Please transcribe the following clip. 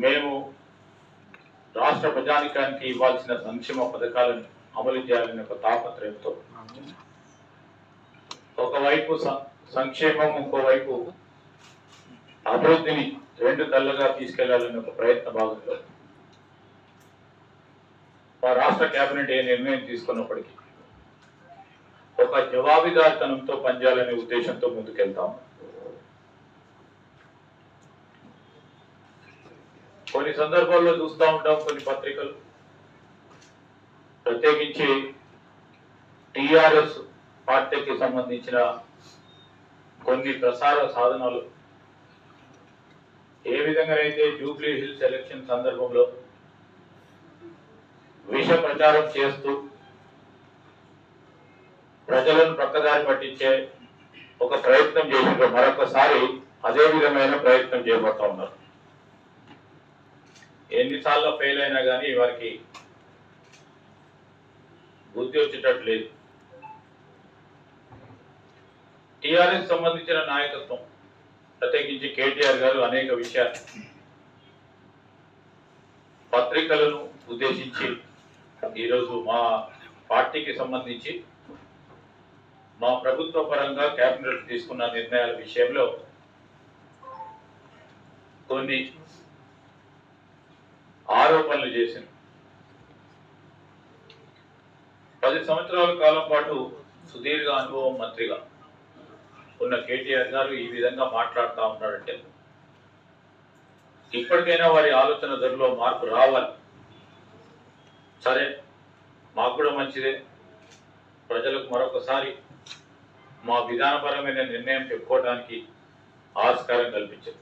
మేము రాష్ట్ర ప్రజానికానికి ఇవ్వాల్సిన సంక్షేమ పథకాలను అమలు చేయాలనే ఒక తాపత్రయంతో ఒకవైపు సంక్షేమం, ఇంకోవైపు అభివృద్ధిని రెండు కళ్ళగా తీసుకెళ్లాలనే ఒక ప్రయత్న భాగంలో మా రాష్ట్ర కేబినెట్ ఏ నిర్ణయం తీసుకున్నప్పటికీ ఒక జవాబుదారితనంతో పనిచేయాలనే ఉద్దేశంతో ముందుకెళ్తాం. కొన్ని సందర్భాల్లో చూస్తూ ఉంటాం, కొన్ని పత్రికలు ప్రత్యేకించి టిఆర్ఎస్ పార్టీకి సంబంధించిన కొన్ని ప్రసార సాధనాలు ఏ విధంగానైతే జూబ్లీ హిల్స్ ఎలక్షన్ సందర్భంలో విష ప్రచారం చేస్తూ ప్రజలను ప్రక్కదారి పట్టించే ఒక ప్రయత్నం చేసినప్పుడు మరొకసారి అదే విధమైన ప్రయత్నం చేపడతా ఉన్నారు. ఎన్నిసార్లు ఫెయిల్ అయినా కానీ వారికి బుద్ధి వచ్చేటట్టు లేదు. టిఆర్ఎస్ సంబంధించిన నాయకత్వం ప్రత్యేకించి కేటీఆర్ గారు అనేక విషయాలు పత్రికలను ఉద్దేశించి ఈరోజు మా పార్టీకి సంబంధించి మా ప్రభుత్వ పరంగా కేబినెట్ తీసుకున్న నిర్ణయాల విషయంలో కొన్ని ఆరోపణలు చేసింది. 10 సంవత్సరాల కాలం పాటు సుదీర్ఘ అనుభవం మంత్రిగా ఉన్న కేటీఆర్ గారు ఈ విధంగా మాట్లాడుతూ ఉన్నారంటే ఇప్పటికైనా వారి ఆలోచన ధరలో మార్పు రావాలి. సరే, మాకు కూడా మంచిదే, ప్రజలకు మరొకసారి మా విధానపరమైన నిర్ణయం చెప్పుకోవడానికి ఆస్కారం కల్పించారు.